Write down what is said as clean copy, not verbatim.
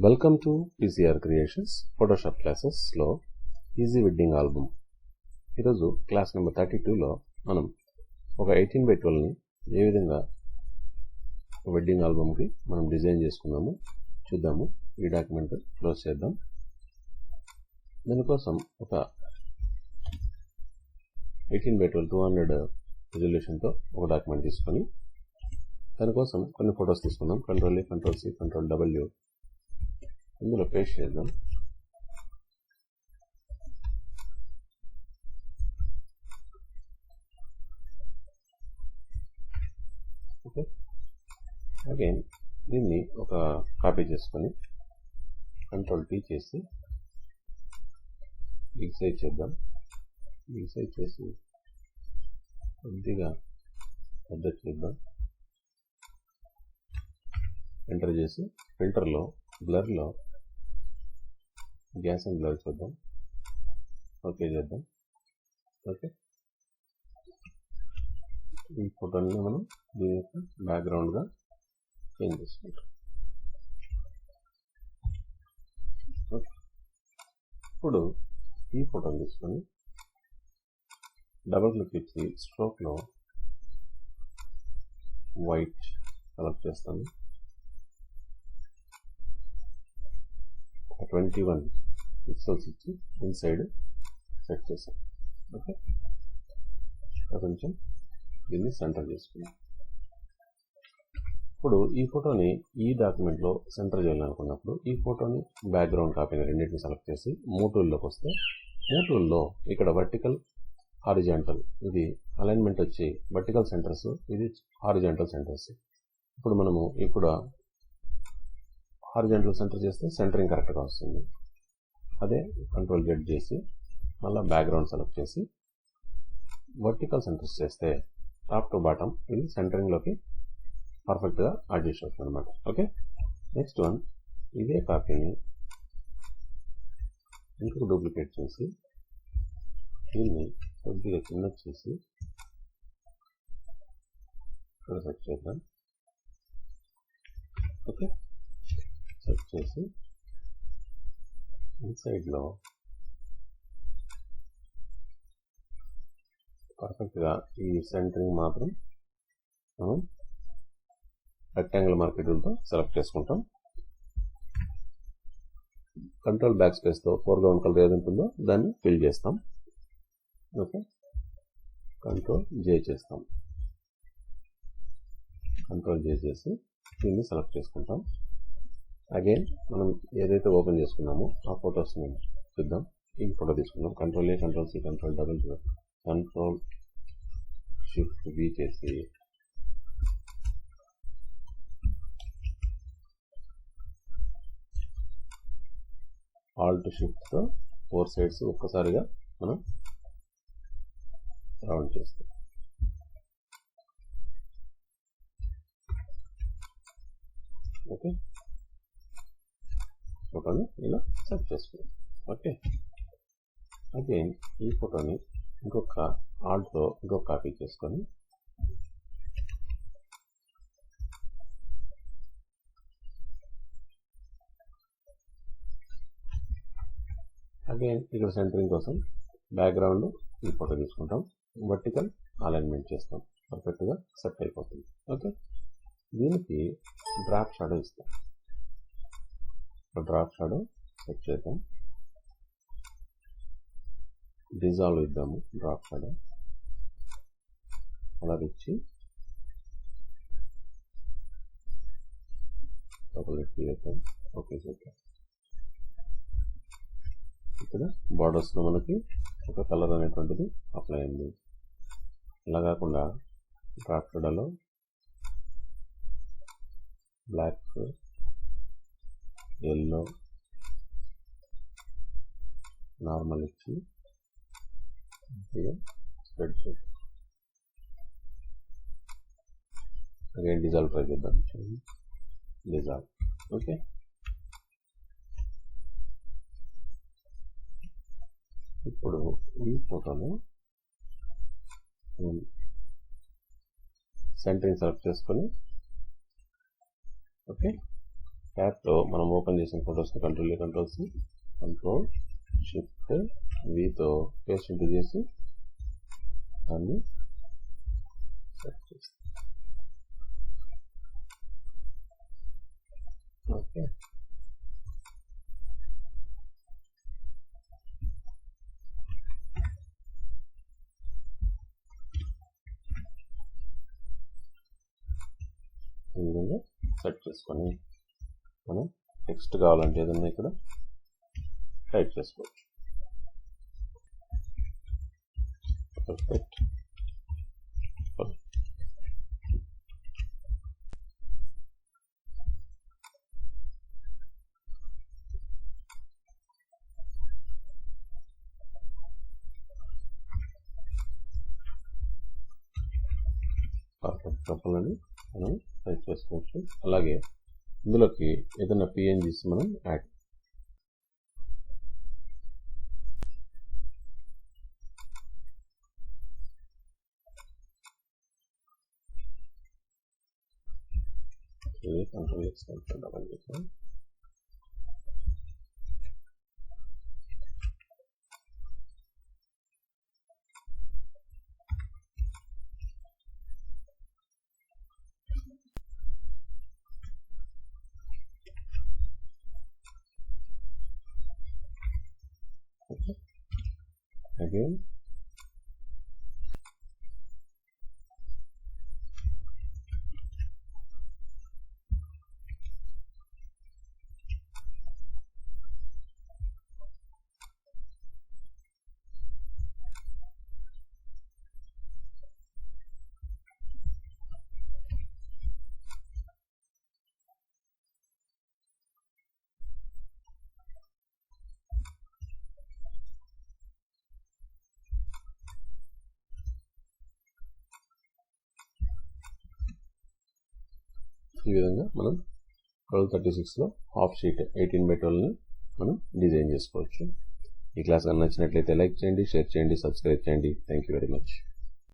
Welcome to PCR creations Photoshop క్లాసెస్లో easy wedding album. ఈరోజు class number 32లో మనం ఒక 18x12ని ఏ విధంగా వెడ్డింగ్ ఆల్బమ్కి మనం డిజైన్ చేసుకున్నాము చూద్దాము. ఈ డాక్యుమెంట్ క్లోజ్ చేద్దాం. దానికోసం ఒక 18x12 200 రిజల్యూషన్తో ఒక డాక్యుమెంట్ తీసుకొని దానికోసం కొన్ని ఫొటోస్ తీసుకున్నాం. Ctrl+A, Ctrl+C, Ctrl+W ఇందులో పేస్ట్ చేద్దాం. ఓకే, అగైన్ దీన్ని ఒక కాపీ చేసుకొని Ctrl+T చేసి బిగ్ సైజ్ చేద్దాం. బిగ్ సైజ్ చేసి కొద్దిగా పెద్ద చేద్దాం. ఎంటర్ చేసి ఫిల్టర్లో బ్లర్లో గ్యాస్ అండ్ బ్లర్ చూద్దాం. ఓకే చేద్దాం. ఓకే, ఈ ఫోటోని మనం దీని యొక్క బ్యాక్గ్రౌండ్గా చేంజ్ చేసుకుంటాం. ఓకే, ఇప్పుడు ఈ ఫోటోని తీసుకొని డబుల్ క్లిక్ ఇచ్చి స్ట్రోక్లో వైట్ సెలెక్ట్ చేస్తాను. 21 పిక్సెల్స్ ఇచ్చి ఇన్సైడ్ సెట్ చేసాం. ఓకే, కొంచెం దీన్ని సెంటర్ చేసుకున్నాం. ఇప్పుడు ఈ ఫోటోని ఈ డాక్యుమెంట్లో సెంటర్ చేయాలనుకున్నప్పుడు ఈ ఫోటోని బ్యాక్గ్రౌండ్ కాపీని రెండింటిని సెలెక్ట్ చేసి మూవ్ టూల్లోకి వస్తే మూవ్ టూల్లో ఇక్కడ వర్టికల్ హారిజాంటల్, ఇది అలైన్మెంట్ వచ్చి వర్టికల్ సెంటర్స్, ఇది హారిజాంటల్ సెంటర్స్. ఇప్పుడు మనము ఇక్కడ హారిజాంటల్ సెంటర్ చేస్తే సెంటరింగ్ కరెక్ట్గా వస్తుంది. అదే Ctrl+Z చేసి మళ్ళీ బ్యాక్గ్రౌండ్ సెలెక్ట్ చేసి వర్టికల్ సెంటర్స్ చేస్తే టాప్ టు బాటమ్ ఇది సెంటరింగ్లోకి పర్ఫెక్ట్గా అడ్జస్ట్ అవుతుంది అనమాట. ఓకే, నెక్స్ట్ వన్ ఇదే కాపీని ఇంకొక డూప్లికేట్ చేసి దీన్ని కొద్దిగా చిన్న చేసి ఇక్కడ సెట్ చేద్దాం. ఓకే, సెట్ చేసి ఇన్సైడ్లో పర్ఫెక్ట్గా ఈ సెంటరింగ్ మాత్రం మనం రెక్టాంగిల్ మార్కెట్లతో సెలెక్ట్ చేసుకుంటాం. కంట్రోల్ బ్యాక్ స్పేస్తో ఫోర్గ్రౌండ్ కలర్ ఏది ఉంటుందో దాన్ని ఫిల్ చేస్తాం. ఓకే, Ctrl+J చేస్తాం. Ctrl+J చేసి దీన్ని సెలెక్ట్ చేసుకుంటాం. అగైన్ మనం ఏదైతే ఓపెన్ చేసుకున్నామో ఆ ఫొటోస్ని చూద్దాం. ఈ ఫోటో తీసుకున్నాం. Ctrl+A, Ctrl+C, Ctrl+W, Ctrl+Shift+V చేసి Alt+Shift తో 4 సైడ్స్ ఒక్కసారిగా మనం రౌండ్ చేస్తాం. ఓకే, ఫోటోని ఇలా సెట్ చేసుకుందాం. ఓకే, అగైన్ ఈ ఫోటోని ఇంకొక ఆల్ట్తో ఇంకొక కాపీ చేసుకొని అగైన్ ఇక్కడ సెంటరింగ్ కోసం బ్యాక్గ్రౌండ్ ఈ ఫోటో తీసుకుంటాం. వర్టికల్ అలైన్మెంట్ చేస్తాం. పర్ఫెక్ట్గా సెట్ అయిపోతుంది. ఓకే, దీనికి డ్రాప్ షాడో ఇస్తాం. డ్రాప్ షాడో సెట్ చేద్దాం. డిజాల్వ్ ఇద్దాము. డ్రాప్ షాడో అలా ఇచ్చి వేద్దాం. ఓకే చేద్దాం. ఇక్కడ బార్డర్స్లో మనకి ఒక కలర్ అనేటువంటిది అప్లై అయింది. అలా కాకుండా డ్రాప్ షాడోలో బ్లాక్, ఎల్లో, నార్మల్ ఇచ్చి స్ప్రెడ్ చేద్దాం. అగైన్ డిజాల్వ్ ట్రై చేద్దాం. డిజాల్వ్. ఓకే, ఇప్పుడు ఈ ఫోటోలో సెంటరింగ్ సెలెక్ట్ చేసుకొని ఓకే ట్యాబ్లో మనం ఓపెన్ చేసిన ఫొటోస్ని కంట్రోల్-C Ctrl-Shift-Vతో పేస్ట్ ఇంటూ చేసి దాన్ని సెట్ చేస్తాం. ఓకే, ఈ విధంగా సెట్ చేసుకొని మనం టెక్స్ట్ కావాలంటే ఏదన్నా ఇక్కడ టైప్ చేసుకోవచ్చు. పర్ఫెక్ట్. పర్ఫెక్ట్ కపుల్ని మనం టైప్ చేసుకోవచ్చు. అలాగే ఇందులోకి ఏదైనా PNGs మనం యాడ్ Ctrl-X డబల్ చేస్తాం. Again ఈ విధంగా మనం 1236లో హాఫ్ షీట్ 18x12ని మనం డిజైన్ చేసుకోవచ్చు. ఈ క్లాస్ నచ్చినట్లయితే లైక్ చేయండి, షేర్ చేయండి, సబ్స్క్రైబ్ చేయండి. Thank you very much.